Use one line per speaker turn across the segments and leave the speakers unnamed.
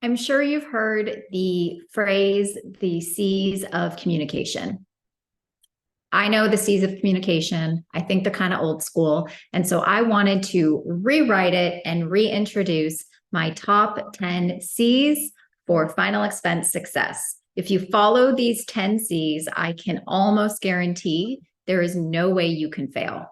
I'm sure you've heard the phrase, the C's of communication. I know the C's of communication. I think they're kind of old school. And so I wanted to rewrite it and reintroduce my top 10 C's for final expense success. If you follow these 10 C's, I can almost guarantee there is no way you can fail.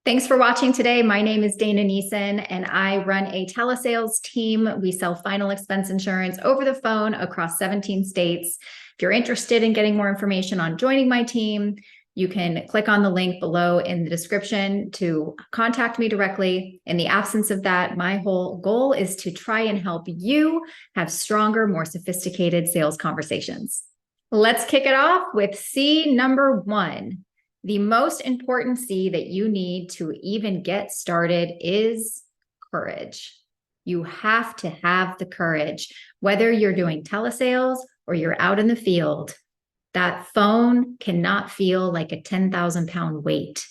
Thanks for watching today. My name is Dana Neeson, and I run a telesales team. We sell final expense insurance over the phone across 17 states. If you're interested in getting more information on joining my team, you can click on the link below in the description to contact me directly. In the absence of that, my whole goal is to try and help you have stronger, more sophisticated sales conversations. Let's kick it off with C number 1. The most important C that you need to even get started is courage. You have to have the courage. Whether you're doing telesales or you're out in the field, that phone cannot feel like a 10,000-pound weight.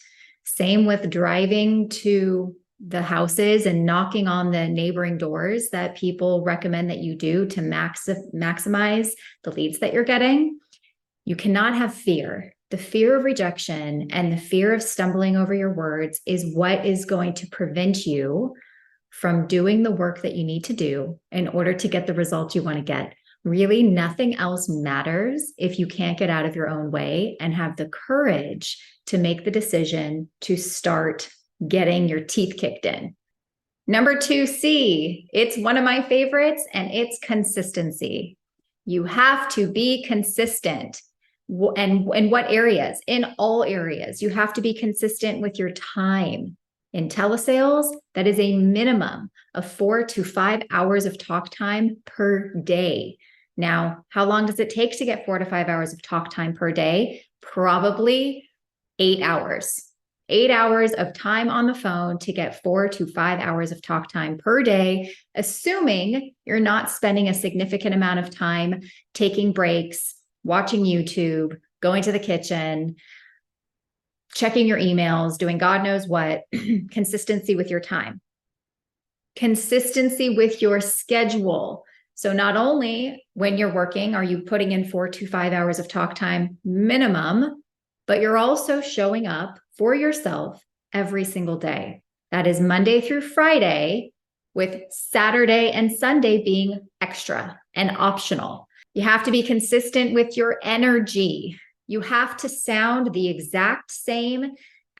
Same with driving to the houses and knocking on the neighboring doors that people recommend that you do to maximize the leads that you're getting. You cannot have fear. The fear of rejection and the fear of stumbling over your words is what is going to prevent you from doing the work that you need to do in order to get the results you want to get. Really, nothing else matters if you can't get out of your own way and have the courage to make the decision to start getting your teeth kicked in. Number 2C, it's one of my favorites, and it's consistency. You have to be consistent. And in what areas? In all areas. You have to be consistent with your time. In telesales, that is a minimum of 4 to 5 hours of talk time per day. Now, how long does it take to get 4 to 5 hours of talk time per day? Probably 8 hours. 8 hours of time on the phone to get 4 to 5 hours of talk time per day, assuming you're not spending a significant amount of time taking breaks, watching YouTube, going to the kitchen, checking your emails, doing God knows what. Consistency with your time. Consistency with your schedule. So not only when you're working are you putting in 4 to 5 hours of talk time minimum, but you're also showing up for yourself every single day. That is Monday through Friday, with Saturday and Sunday being extra and optional. You have to be consistent with your energy. You have to sound the exact same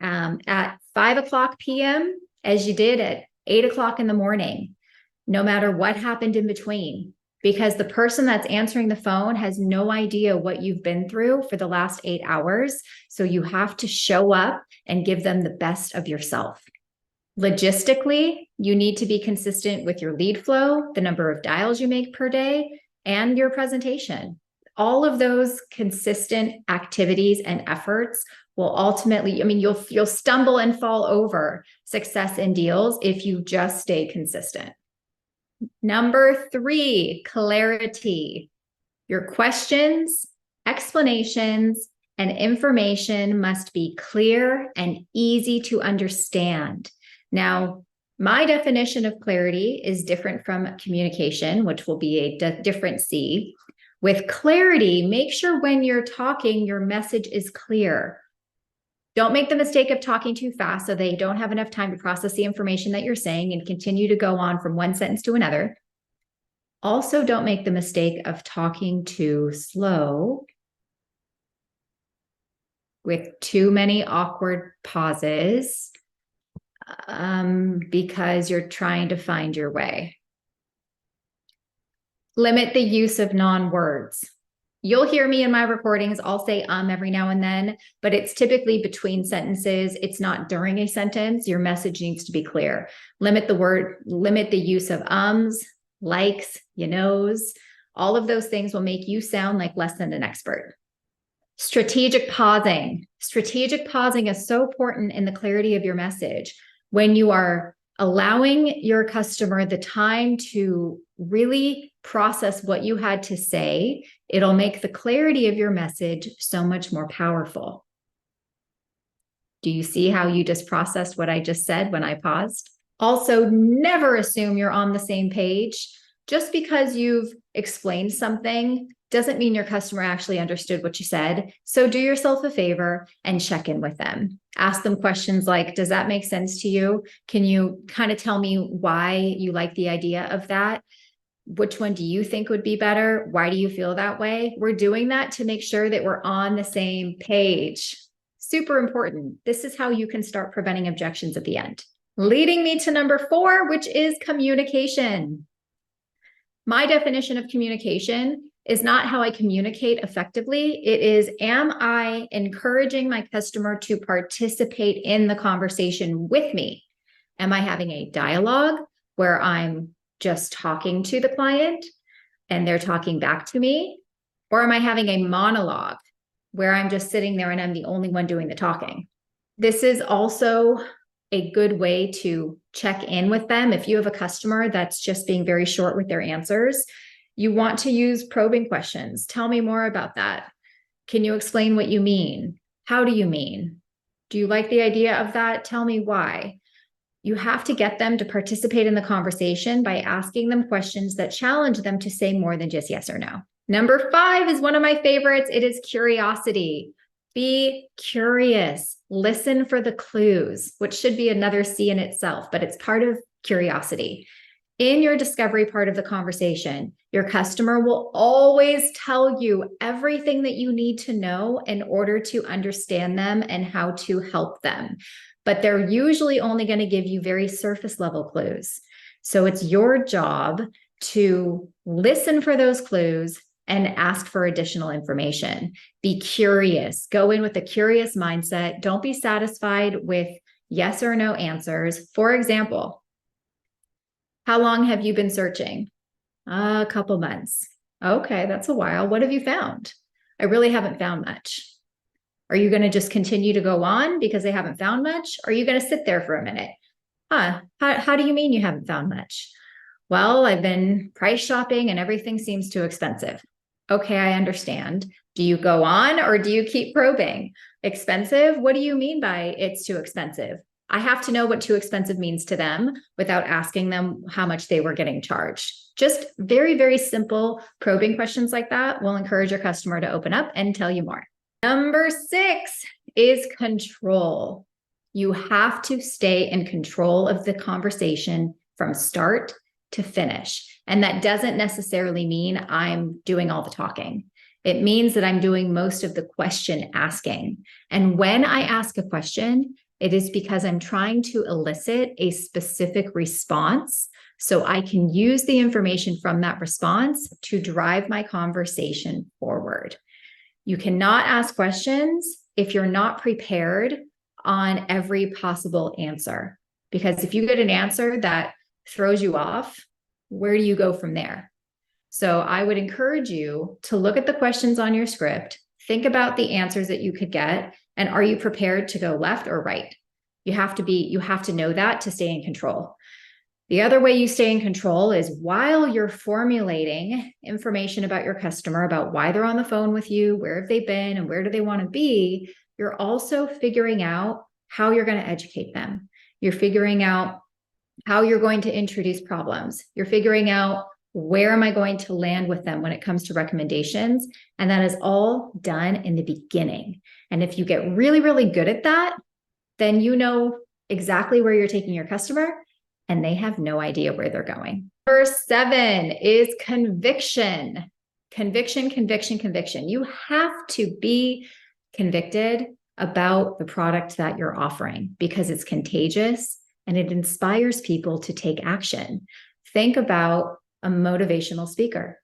at 5 p.m. as you did at 8 in the morning, no matter what happened in between, because the person that's answering the phone has no idea what you've been through for the last 8 hours. So you have to show up and give them the best of yourself. Logistically, you need to be consistent with your lead flow, the number of dials you make per day, and your presentation. All of those consistent activities and efforts will ultimately, you'll stumble and fall over success in deals if you just stay consistent. Number 3, clarity. Your questions, explanations, and information must be clear and easy to understand. Now, my definition of clarity is different from communication, which will be a different C. With clarity, make sure when you're talking, your message is clear. Don't make the mistake of talking too fast so they don't have enough time to process the information that you're saying and continue to go on from one sentence to another. Also, don't make the mistake of talking too slow with too many awkward pauses, because you're trying to find your way. Limit the use of non-words. You'll hear me in my recordings. I'll say every now and then, but it's typically between sentences. It's not during a sentence. Your message needs to be clear. Limit the use of ums, likes, you knows. All of those things will make you sound like less than an expert. Strategic pausing. Strategic pausing is so important in the clarity of your message. When you are allowing your customer the time to really process what you had to say, it'll make the clarity of your message so much more powerful. Do you see how you just processed what I just said when I paused? Also, never assume you're on the same page. Just because you've explained something doesn't mean your customer actually understood what you said. So do yourself a favor and check in with them. Ask them questions like, does that make sense to you? Can you kind of tell me why you like the idea of that? Which one do you think would be better? Why do you feel that way? We're doing that to make sure that we're on the same page. Super important. This is how you can start preventing objections at the end. Leading me to number 4, which is communication. My definition of communication is not how I communicate effectively. It is, am I encouraging my customer to participate in the conversation with me? Am I having a dialogue where I'm just talking to the client and they're talking back to me? Or am I having a monologue where I'm just sitting there and I'm the only one doing the talking? This is also a good way to check in with them. If you have a customer that's just being very short with their answers, you want to use probing questions. Tell me more about that. Can you explain what you mean? How do you mean? Do you like the idea of that? Tell me why. You have to get them to participate in the conversation by asking them questions that challenge them to say more than just yes or no. Number 5 is one of my favorites. It is curiosity. Be curious. Listen for the clues, which should be another C in itself, but it's part of curiosity. In your discovery part of the conversation, your customer will always tell you everything that you need to know in order to understand them and how to help them. But they're usually only going to give you very surface level clues. So it's your job to listen for those clues and ask for additional information. Be curious. Go in with a curious mindset. Don't be satisfied with yes or no answers. For example, how long have you been searching? A couple months. Okay, that's a while. What have you found? I really haven't found much. Are you going to just continue to go on because they haven't found much? Or are you going to sit there for a minute? How do you mean you haven't found much? Well, I've been price shopping and everything seems too expensive. Okay, I understand. Do you go on or do you keep probing? Expensive? What do you mean by it's too expensive? I have to know what too expensive means to them without asking them how much they were getting charged. Just very, very simple probing questions like that will encourage your customer to open up and tell you more. Number 6 is control. You have to stay in control of the conversation from start to finish. And that doesn't necessarily mean I'm doing all the talking. It means that I'm doing most of the question asking. And when I ask a question, it is because I'm trying to elicit a specific response so I can use the information from that response to drive my conversation forward. You cannot ask questions if you're not prepared on every possible answer, because if you get an answer that throws you off, where do you go from there? So I would encourage you to look at the questions on your script, think about the answers that you could get, and are you prepared to go left or right? You have to know that to stay in control. The other way you stay in control is while you're formulating information about your customer, about why they're on the phone with you, where have they been, and where do they want to be, you're also figuring out how you're going to educate them. You're figuring out how you're going to introduce problems. You're figuring out where am I going to land with them when it comes to recommendations. And that is all done in the beginning. And if you get really, really good at that, then you know exactly where you're taking your customer and they have no idea where they're going. Number 7 is conviction. Conviction, conviction, conviction. You have to be convicted about the product that you're offering because it's contagious and it inspires people to take action. Think about a motivational speaker.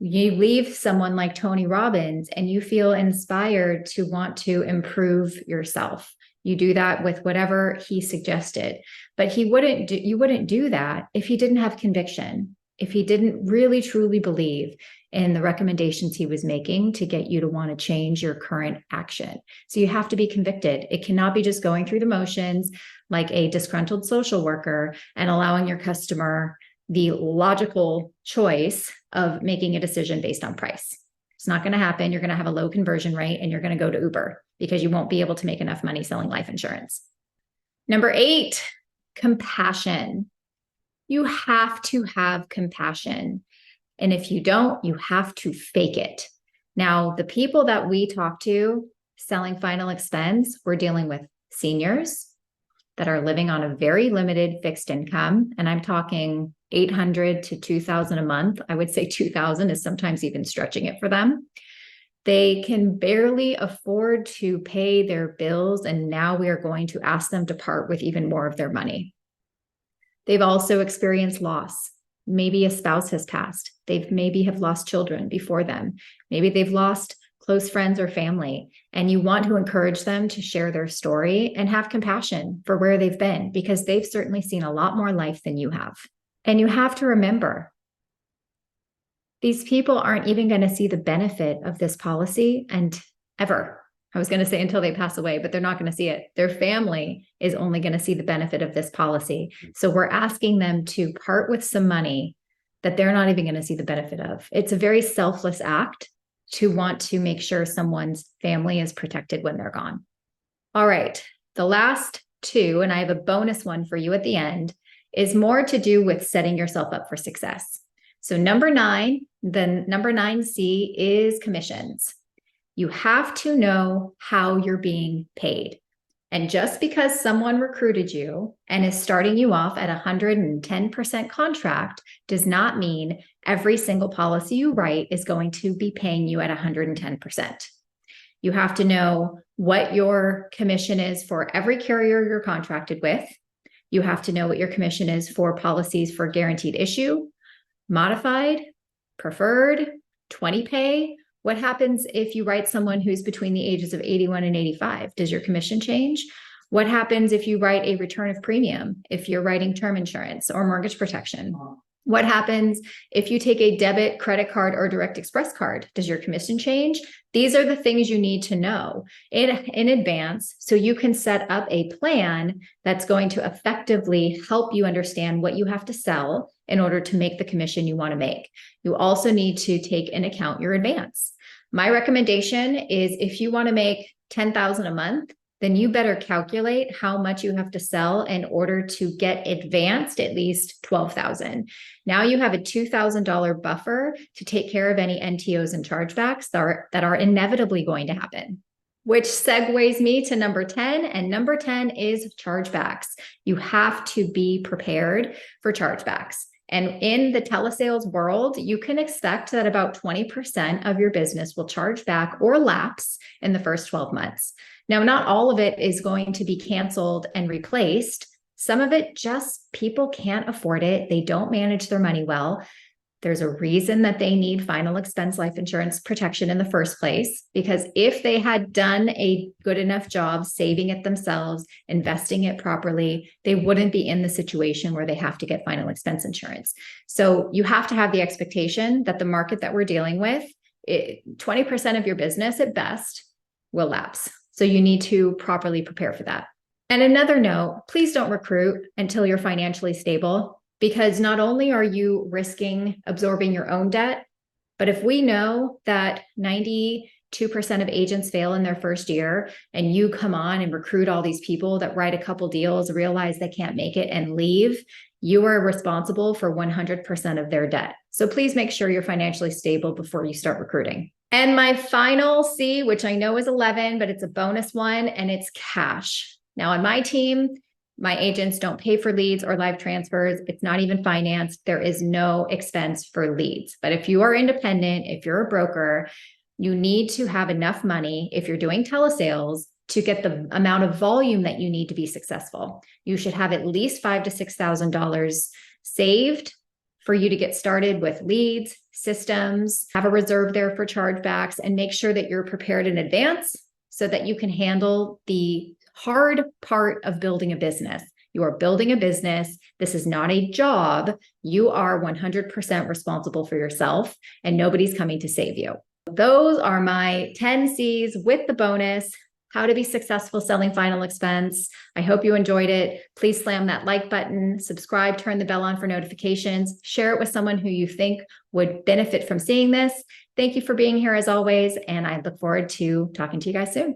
You leave someone like Tony Robbins and you feel inspired to want to improve yourself. You do that with whatever he suggested, but you wouldn't do that if he didn't have conviction, if he didn't really truly believe in the recommendations he was making to get you to want to change your current action. So you have to be convicted. It cannot be just going through the motions like a disgruntled social worker and allowing your customer the logical choice of making a decision based on price. It's not going to happen. You're going to have a low conversion rate and you're going to go to Uber. because you won't be able to make enough money selling life insurance. Number 8, compassion. You have to have compassion. And if you don't, you have to fake it. Now, the people that we talk to selling final expense, we're dealing with seniors that are living on a very limited fixed income. And I'm talking $800 to $2,000 a month. I would say $2,000 is sometimes even stretching it for them. They can barely afford to pay their bills. And now we are going to ask them to part with even more of their money. They've also experienced loss. Maybe a spouse has passed. They've maybe have lost children before them. Maybe they've lost close friends or family, and you want to encourage them to share their story and have compassion for where they've been, because they've certainly seen a lot more life than you have. And you have to remember, these people aren't even going to see the benefit of this policy and ever. I was going to say until they pass away, but they're not going to see it. Their family is only going to see the benefit of this policy. So we're asking them to part with some money that they're not even going to see the benefit of. It's a very selfless act to want to make sure someone's family is protected when they're gone. All right, the last 2, and I have a bonus one for you at the end, is more to do with setting yourself up for success. So number 9, the number 9C is commissions. You have to know how you're being paid. And just because someone recruited you and is starting you off at 110% contract does not mean every single policy you write is going to be paying you at 110%. You have to know what your commission is for every carrier you're contracted with. You have to know what your commission is for policies for guaranteed issue, modified, preferred, 20 pay. What happens if you write someone who's between the ages of 81 and 85? Does your commission change? What happens if you write a return of premium, if you're writing term insurance or mortgage protection? What happens if you take a debit, credit card, or direct express card? Does your commission change? These are the things you need to know in advance so you can set up a plan that's going to effectively help you understand what you have to sell in order to make the commission you want to make. You also need to take into account your advance. My recommendation is if you want to make $10,000 a month, then you better calculate how much you have to sell in order to get advanced at least $12,000. Now you have a $2,000 buffer to take care of any NTOs and chargebacks that are inevitably going to happen. Which segues me to number 10, and number 10 is chargebacks. You have to be prepared for chargebacks. And in the telesales world, you can expect that about 20% of your business will charge back or lapse in the first 12 months. Now, not all of it is going to be canceled and replaced. Some of it just people can't afford it. They don't manage their money well. There's a reason that they need final expense life insurance protection in the first place, because if they had done a good enough job saving it themselves, investing it properly, they wouldn't be in the situation where they have to get final expense insurance. So you have to have the expectation that the market that we're dealing with, 20% of your business at best will lapse. So you need to properly prepare for that. And another note, please don't recruit until you're financially stable, because not only are you risking absorbing your own debt, but if we know that 92% of agents fail in their first year and you come on and recruit all these people that write a couple deals, realize they can't make it and leave, you are responsible for 100% of their debt. So please make sure you're financially stable before you start recruiting. And my final C, which I know is 11, but it's a bonus one, and it's cash. Now on my team, my agents don't pay for leads or live transfers. It's not even financed. There is no expense for leads. But if you are independent, if you're a broker, you need to have enough money if you're doing telesales to get the amount of volume that you need to be successful. You should have at least $5,000 to $6,000 saved for you to get started with leads, systems, have a reserve there for chargebacks, and make sure that you're prepared in advance so that you can handle the hard part of building a business. You are building a business. This is not a job. You are 100% responsible for yourself, and nobody's coming to save you. Those are my 10 C's with the bonus. How to be successful selling final expense. I hope you enjoyed it. Please slam that like button, subscribe, turn the bell on for notifications, share it with someone who you think would benefit from seeing this. Thank you for being here as always, and I look forward to talking to you guys soon.